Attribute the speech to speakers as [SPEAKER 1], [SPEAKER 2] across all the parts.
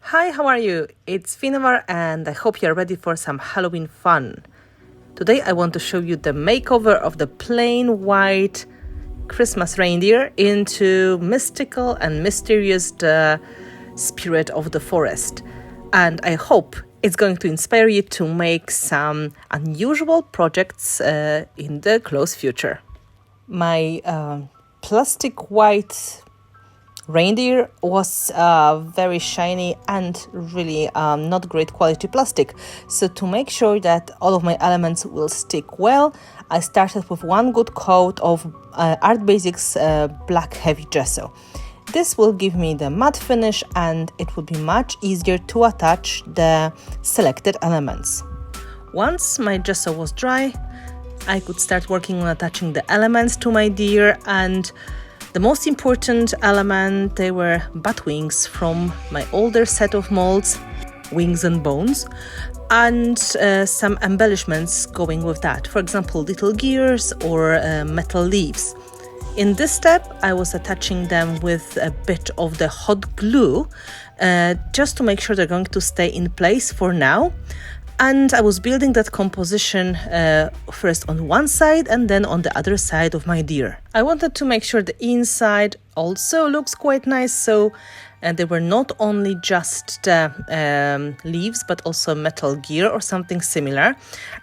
[SPEAKER 1] Hi, how are you? It's Finnabair and I hope you're ready for some Halloween fun. Today I want to show you the makeover of the plain white Christmas reindeer into mystical and mysterious spirit of the forest. And I hope it's going to inspire you to make some unusual projects in the close future. My plastic white reindeer was very shiny and really not great quality plastic. So to make sure that all of my elements will stick well, I started with one good coat of Art Basics black heavy gesso. This will give me the matte finish and it will be much easier to attach the selected elements. Once my gesso was dry, I could start working on attaching the elements to my deer, and the most important element, they were bat wings from my older set of molds, wings and bones, and some embellishments going with that. For example, little gears or metal leaves. In this step, I was attaching them with a bit of the hot glue, just to make sure they're going to stay in place for now. And I was building that composition first on one side and then on the other side of my deer. I wanted to make sure the inside also looks quite nice, so they were not only just the leaves but also metal gear or something similar.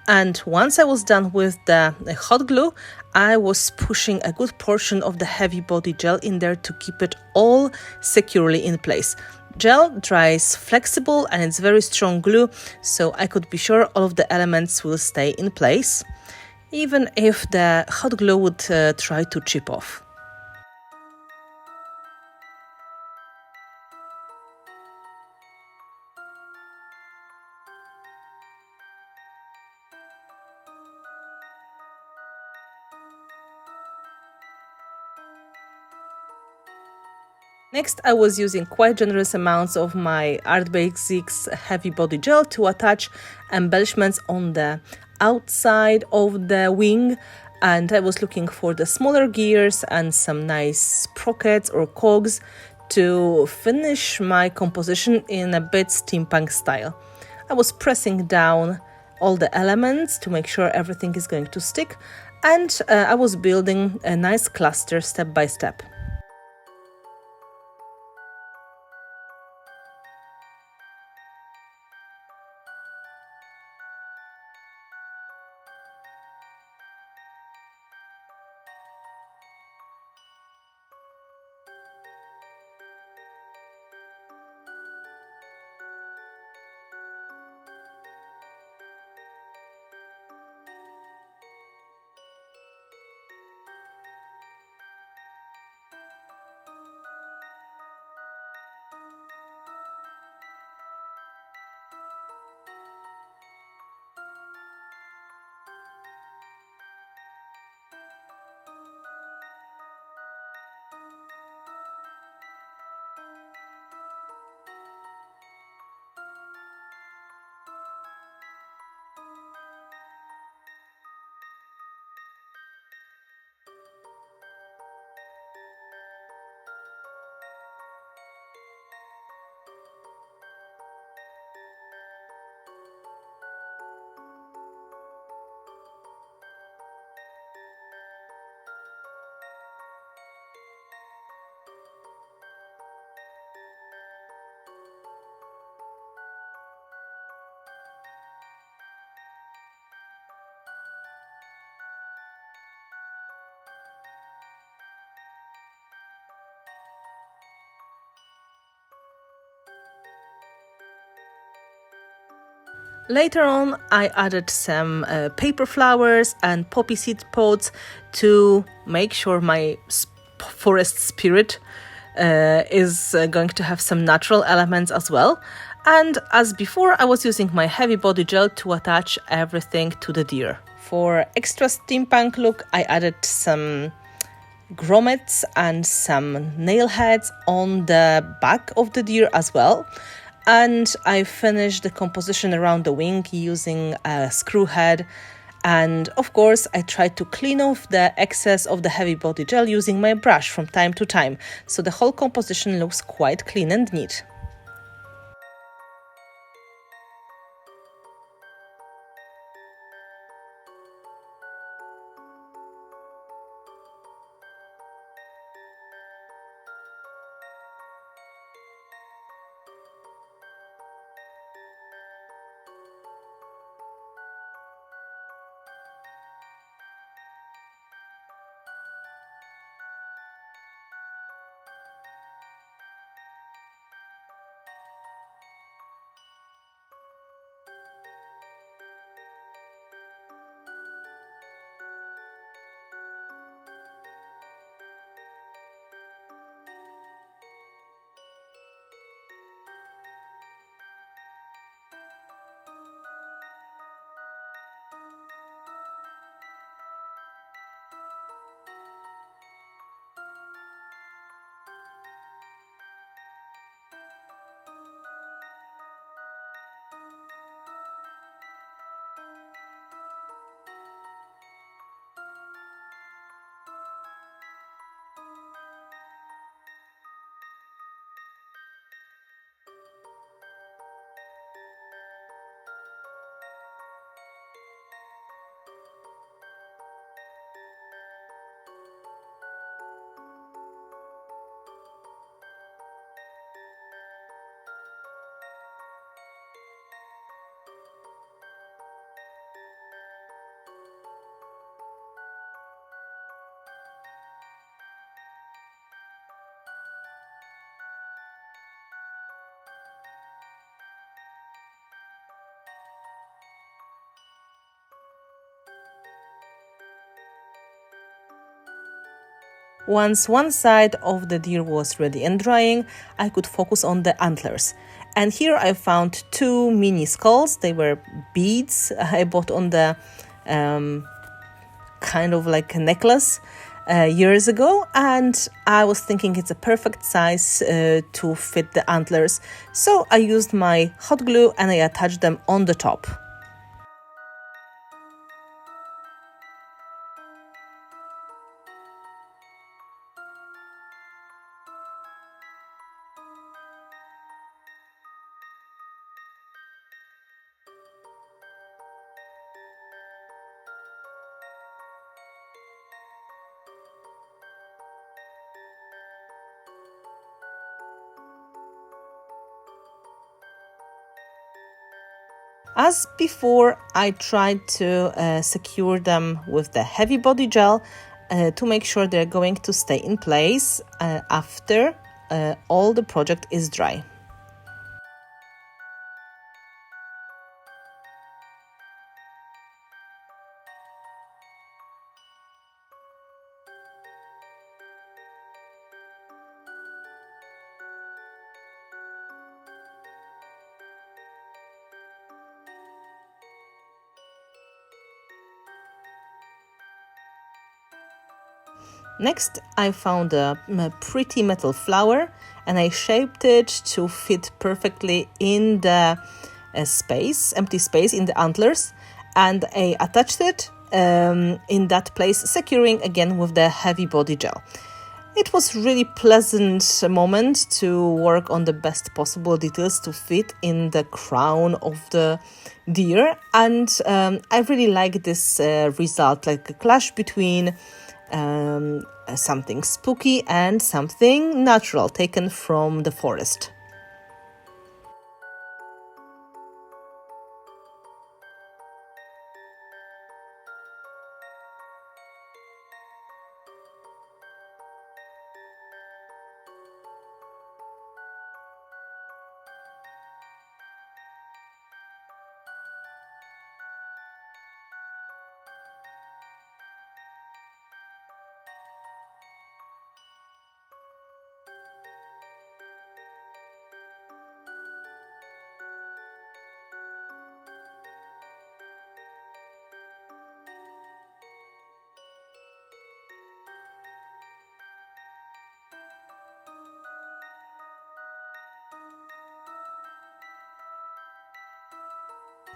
[SPEAKER 1] And once I was done with the hot glue, I was pushing a good portion of the heavy body gel in there to keep it all securely in place. Gel dries flexible and it's very strong glue, so I could be sure all of the elements will stay in place, even if the hot glue would try to chip off. Next, I was using quite generous amounts of my Art Basics heavy body gel to attach embellishments on the outside of the wing, and I was looking for the smaller gears and some nice sprockets or cogs to finish my composition in a bit steampunk style. I was pressing down all the elements to make sure everything is going to stick, and I was building a nice cluster step by step. Later on, I added some paper flowers and poppy seed pods to make sure my forest spirit is going to have some natural elements as well. And as before, I was using my heavy body gel to attach everything to the deer. For extra steampunk look, I added some grommets and some nail heads on the back of the deer as well. And I finished the composition around the wing using a screw head. And of course, I tried to clean off the excess of the heavy body gel using my brush from time to time, so the whole composition looks quite clean and neat. Once one side of the deer was ready and drying, I could focus on the antlers. And here I found two mini skulls. They were beads I bought on the kind of like a necklace years ago, and I was thinking it's a perfect size to fit the antlers. So I used my hot glue and I attached them on the top. As before, I tried to secure them with the heavy body gel to make sure they're going to stay in place after all the project is dry. Next, I found a pretty metal flower and I shaped it to fit perfectly in the empty space in the antlers, and I attached it in that place, securing again with the heavy body gel. It was really pleasant moment to work on the best possible details to fit in the crown of the deer, and I really like this result, like a clash between something spooky and something natural taken from the forest.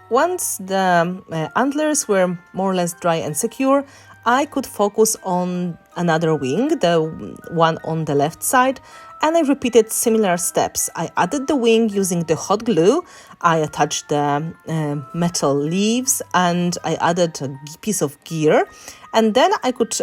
[SPEAKER 1] Once the antlers were more or less dry and secure, I could focus on another wing, the one on the left side, and I repeated similar steps. I added the wing using the hot glue, I attached the metal leaves, and I added a piece of gear, and then I could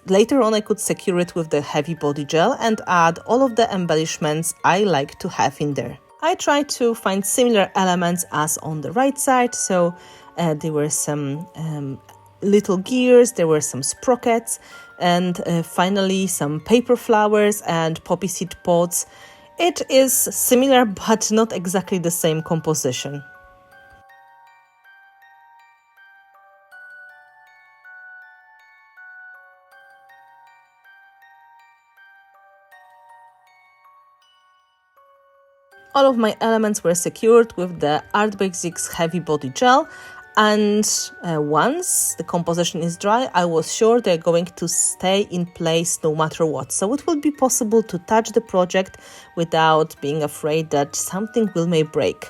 [SPEAKER 1] later on I could secure it with the heavy body gel and add all of the embellishments I like to have in there. I tried to find similar elements as on the right side, so there were some little gears, there were some sprockets, and finally some paper flowers and poppy seed pods. It is similar but not exactly the same composition. All of my elements were secured with the Art Basics heavy body gel, and once the composition is dry, I was sure they're going to stay in place no matter what. So it will be possible to touch the project without being afraid that something may break.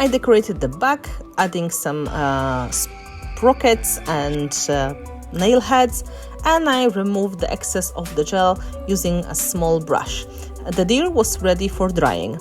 [SPEAKER 1] I decorated the back, adding some sprockets and nail heads, and I removed the excess of the gel using a small brush. The deer was ready for drying.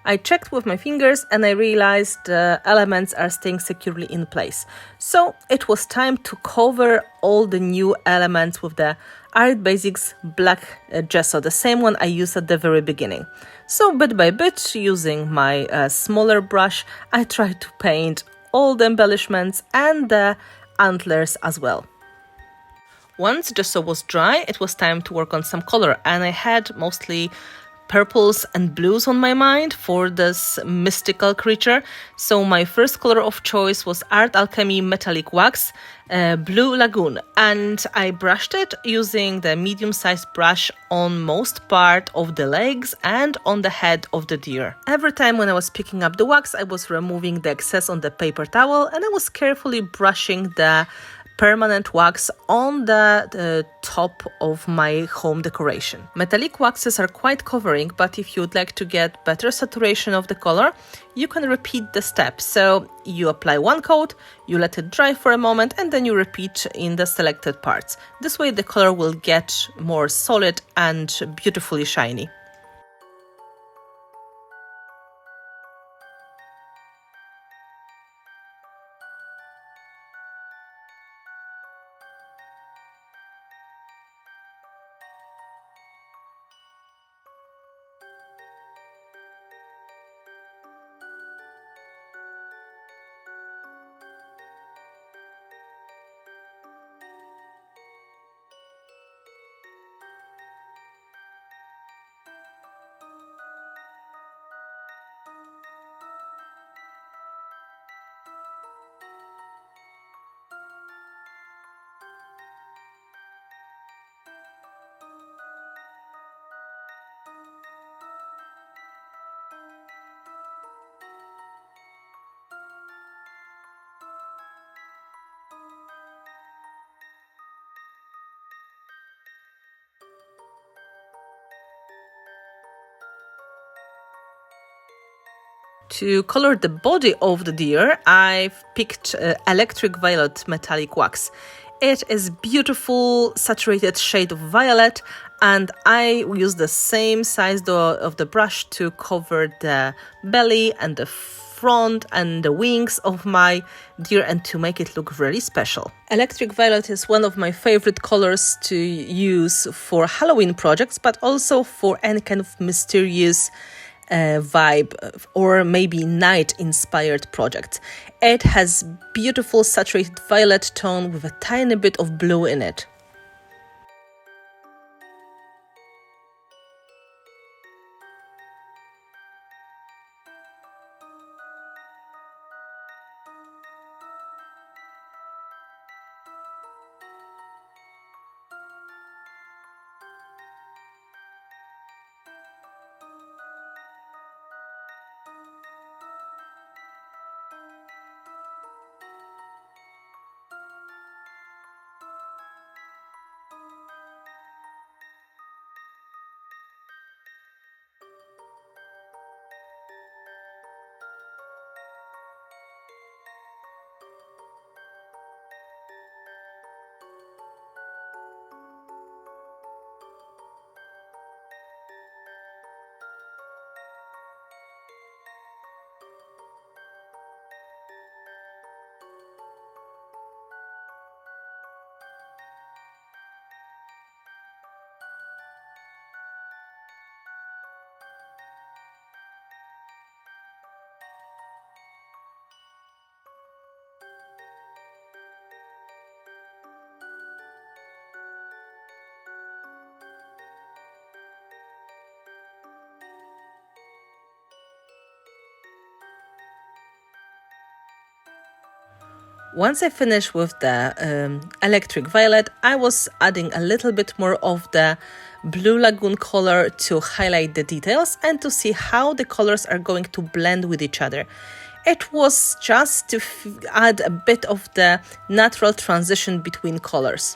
[SPEAKER 1] I checked with my fingers and I realized the elements are staying securely in place. So it was time to cover all the new elements with the Art Basics black gesso, the same one I used at the very beginning. So bit by bit, using my smaller brush, I tried to paint all the embellishments and the antlers as well. Once gesso was dry, it was time to work on some color, and I had mostly purples and blues on my mind for this mystical creature. So my first color of choice was Alchemy Metallique Wax, Blue Lagoon, and I brushed it using the medium-sized brush on most part of the legs and on the head of the deer. Every time when I was picking up the wax, I was removing the excess on the paper towel, and I was carefully brushing the permanent wax on the top of my home decoration. Metallic waxes are quite covering, but if you would like to get better saturation of the color, you can repeat the steps. So you apply one coat, you let it dry for a moment, and then you repeat in the selected parts. This way the color will get more solid and beautifully shiny. To color the body of the deer, I've picked electric violet metallic wax. It is beautiful saturated shade of violet, and I use the same size of the brush to cover the belly and the front and the wings of my deer and to make it look really special. Electric violet is one of my favorite colors to use for Halloween projects, but also for any kind of mysterious vibe or maybe night inspired project. It has beautiful saturated violet tone with a tiny bit of blue in it. Once I finished with the electric violet, I was adding a little bit more of the blue lagoon color to highlight the details and to see how the colors are going to blend with each other. It was just to add a bit of the natural transition between colors.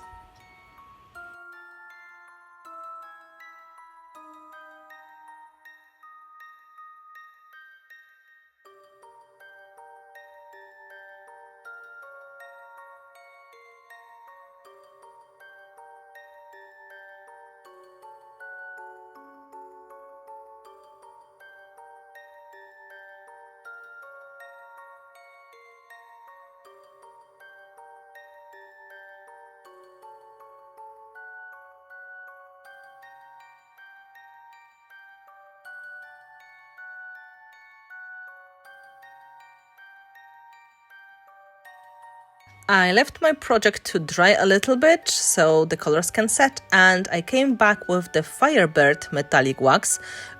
[SPEAKER 1] I left my project to dry a little bit so the colors can set, and I came back with the Firebird Metallique wax,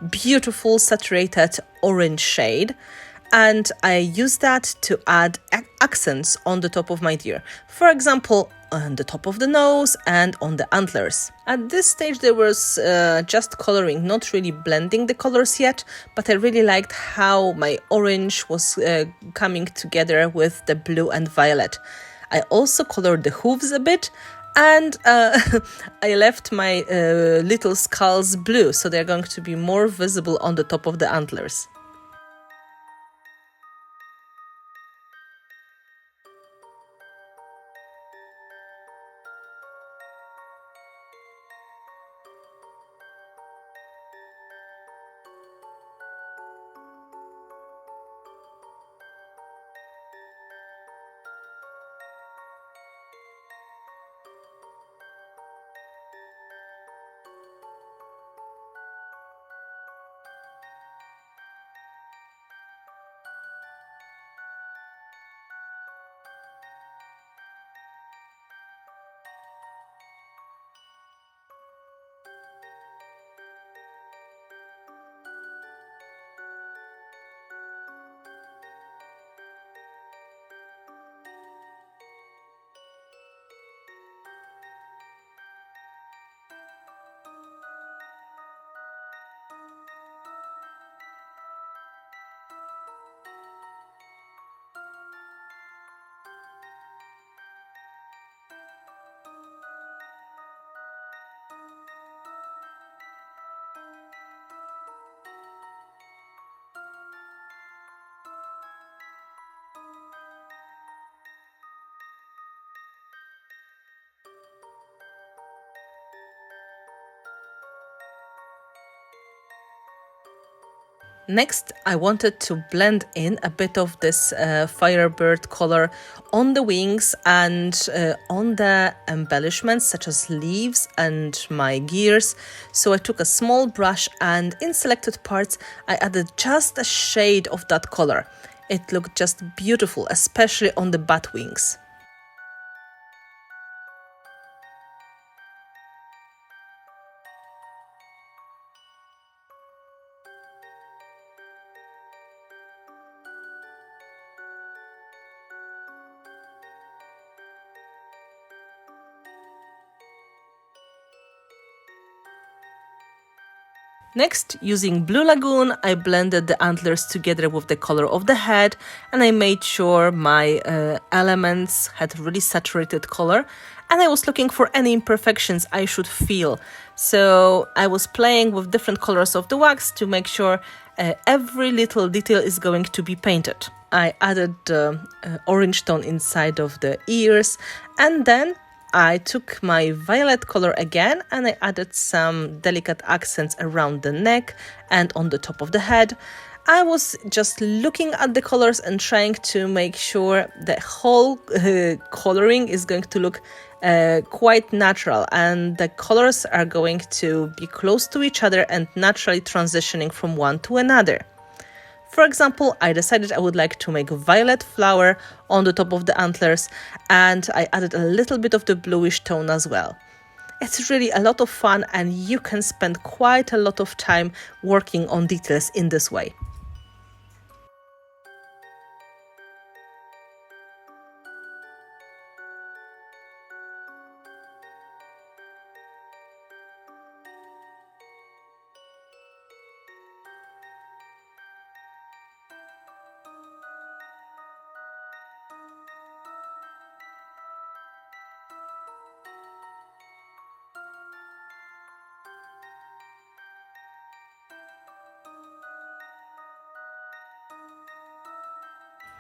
[SPEAKER 1] beautiful saturated orange shade, and I used that to add accents on the top of my deer. For example, on the top of the nose and on the antlers. At this stage there was just coloring, not really blending the colors yet, but I really liked how my orange was coming together with the blue and violet. I also colored the hooves a bit, and I left my little skulls blue, so they're going to be more visible on the top of the antlers. Next, I wanted to blend in a bit of this Firebird color on the wings and on the embellishments such as leaves and my gears. So I took a small brush and in selected parts I added just a shade of that color. It looked just beautiful, especially on the bat wings. Next, using Blue Lagoon, I blended the antlers together with the color of the head, and I made sure my elements had really saturated color, and I was looking for any imperfections I should feel. So I was playing with different colors of the wax to make sure every little detail is going to be painted. I added orange tone inside of the ears, and then I took my violet color again and I added some delicate accents around the neck and on the top of the head. I was just looking at the colors and trying to make sure the whole coloring is going to look quite natural, and the colors are going to be close to each other and naturally transitioning from one to another. For example, I decided I would like to make a violet flower on the top of the antlers, and I added a little bit of the bluish tone as well. It's really a lot of fun, and you can spend quite a lot of time working on details in this way.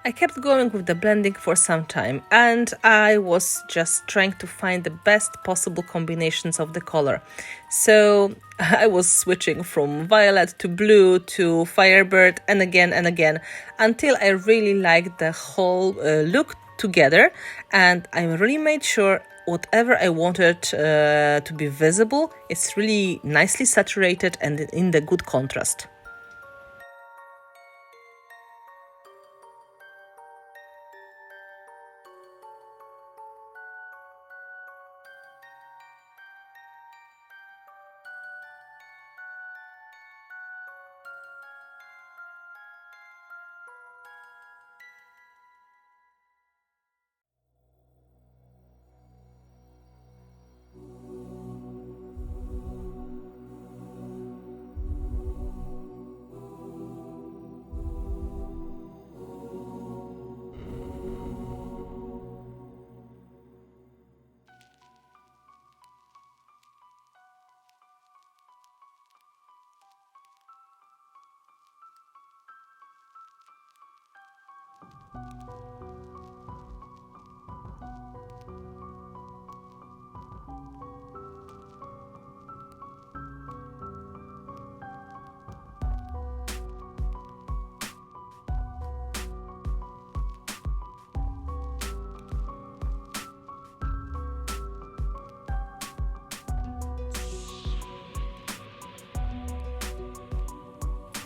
[SPEAKER 1] I kept going with the blending for some time, and I was just trying to find the best possible combinations of the color. So I was switching from violet to blue to Firebird and again until I really liked the whole look together, and I really made sure whatever I wanted to be visible, it's really nicely saturated and in the good contrast.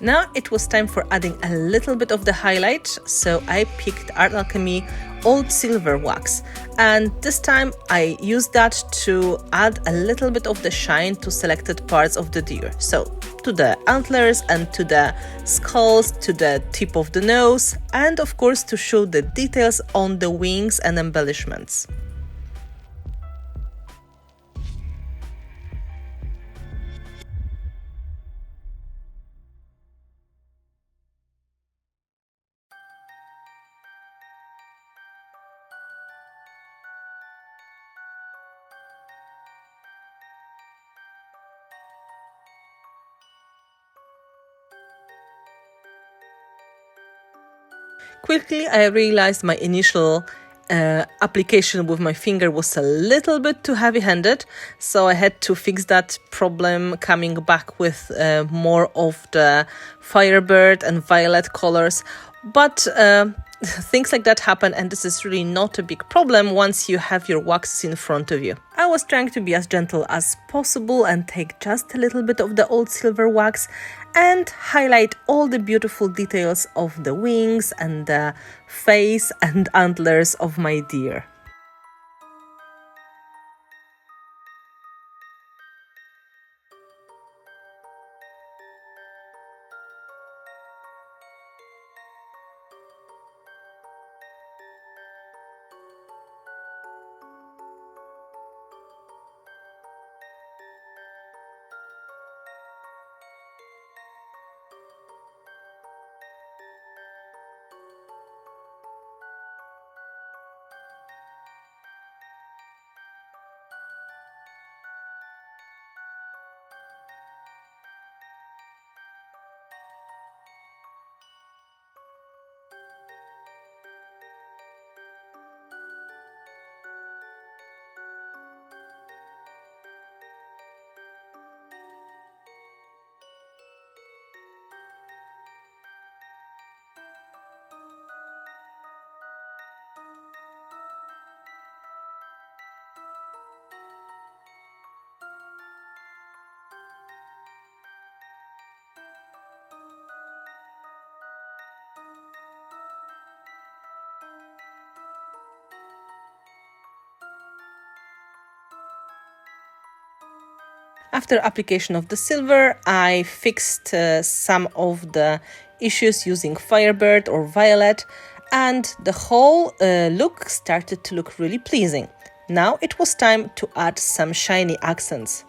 [SPEAKER 1] Now it was time for adding a little bit of the highlight, so I picked Art Alchemy Old Silver Wax, and this time I used that to add a little bit of the shine to selected parts of the deer. So to the antlers and to the skulls, to the tip of the nose, and of course to show the details on the wings and embellishments. Quickly, I realized my initial application with my finger was a little bit too heavy-handed, so I had to fix that problem coming back with more of the Firebird and violet colors. But things like that happen, and this is really not a big problem once you have your waxes in front of you. I was trying to be as gentle as possible and take just a little bit of the old silver wax and highlight all the beautiful details of the wings and the face and antlers of my deer. After application of the silver, I fixed some of the issues using Firebird or violet, and the whole look started to look really pleasing. Now it was time to add some shiny accents.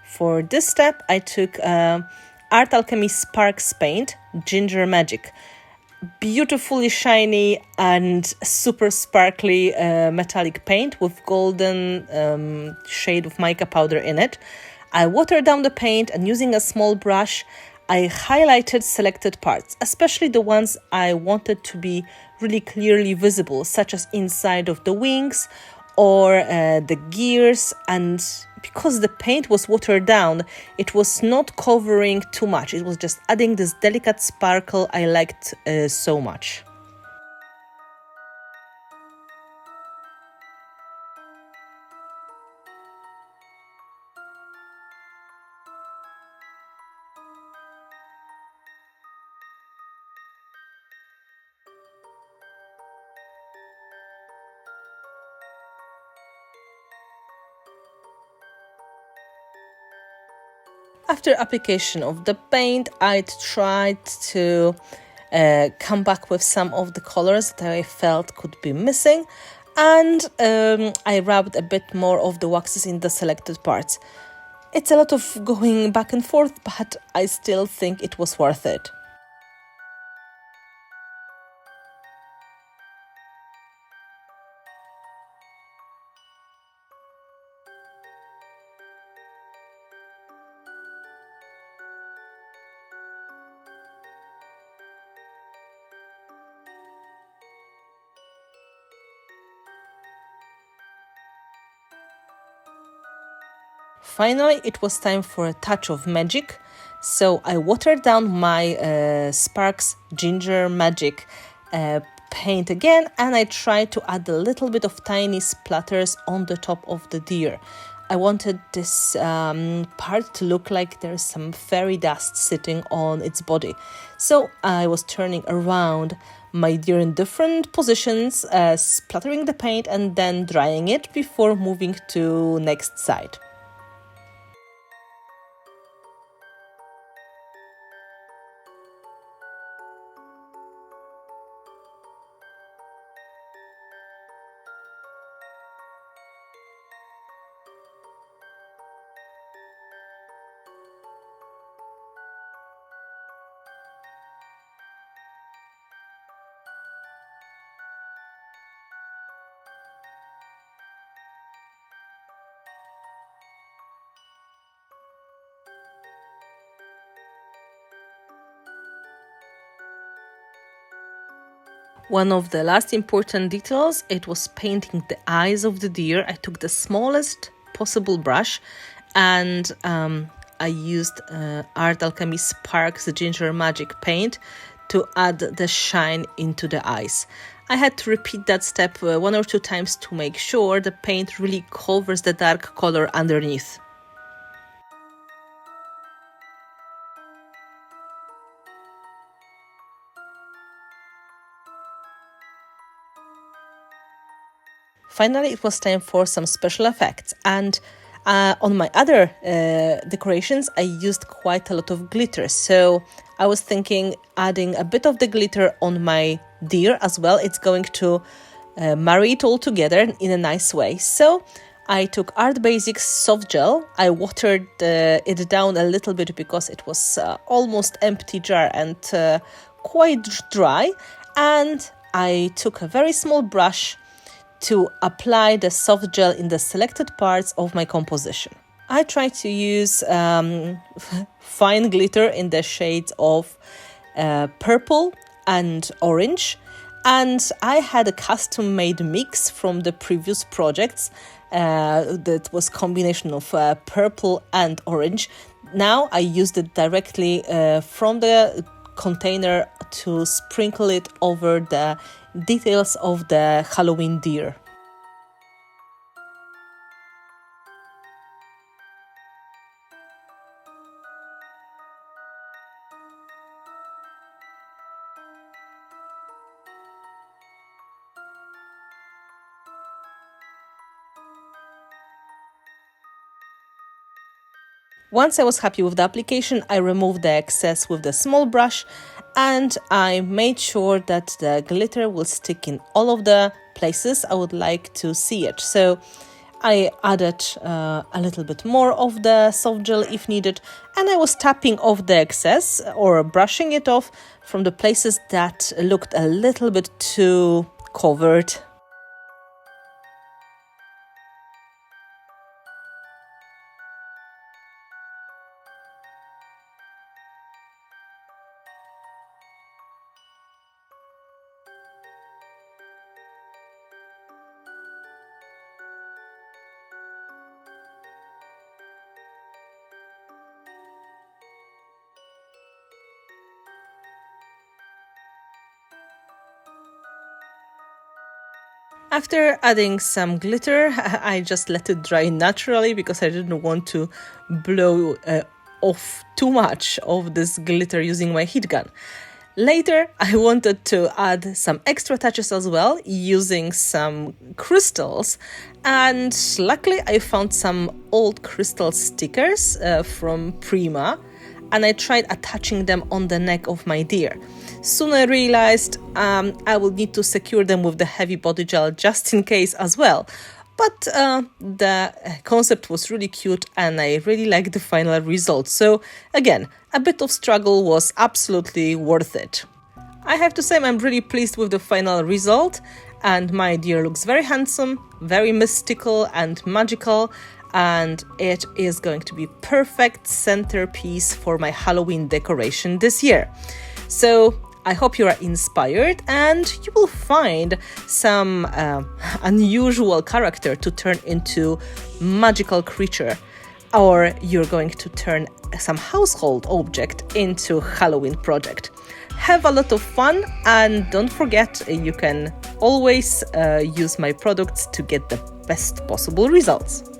[SPEAKER 1] For this step, I took Art Alchemy Sparks paint, Ginger Magic. beautifully shiny and super sparkly metallic paint with golden shade of mica powder in it. I watered down the paint and using a small brush, I highlighted selected parts, especially the ones I wanted to be really clearly visible, such as inside of the wings or the gears. And because the paint was watered down, it was not covering too much. It was just adding this delicate sparkle I liked so much. After application of the paint, I tried to come back with some of the colors that I felt could be missing, and I rubbed a bit more of the waxes in the selected parts. It's a lot of going back and forth, but I still think it was worth it. Finally, it was time for a touch of magic, so I watered down my Sparks Ginger Magic paint again, and I tried to add a little bit of tiny splatters on the top of the deer. I wanted this part to look like there's some fairy dust sitting on its body. So I was turning around my deer in different positions, splattering the paint and then drying it before moving to next side. One of the last important details, it was painting the eyes of the deer. I took the smallest possible brush and I used Art Alchemy Sparks, the Ginger Magic paint, to add the shine into the eyes. I had to repeat that step 1 or 2 times to make sure the paint really covers the dark color underneath. Finally, it was time for some special effects, and on my other decorations, I used quite a lot of glitter. So I was thinking adding a bit of the glitter on my deer as well. It's going to marry it all together in a nice way. So I took Art Basics soft gel. I watered it down a little bit because it was almost empty jar and quite dry. And I took a very small brush to apply the soft gel in the selected parts of my composition. I tried to use fine glitter in the shades of purple and orange, and I had a custom-made mix from the previous projects that was combination of purple and orange. Now I used it directly from the container to sprinkle it over the details of the Halloween deer. Once I was happy with the application, I removed the excess with the small brush and I made sure that the glitter will stick in all of the places I would like to see it. So I added a little bit more of the soft gel if needed, and I was tapping off the excess or brushing it off from the places that looked a little bit too covered. After adding some glitter, I just let it dry naturally because I didn't want to blow off too much of this glitter using my heat gun. Later, I wanted to add some extra touches as well using some crystals, and luckily I found some old crystal stickers from Prima, and I tried attaching them on the neck of my deer. Soon I realized I will need to secure them with the heavy body gel just in case as well. But the concept was really cute and I really liked the final result. So again, a bit of struggle was absolutely worth it. I have to say I'm really pleased with the final result, and my deer looks very handsome, very mystical and magical, and it is going to be perfect centerpiece for my Halloween decoration this year. So I hope you are inspired and you will find some unusual character to turn into magical creature, or you're going to turn some household object into Halloween project. Have a lot of fun, and don't forget you can always use my products to get the best possible results.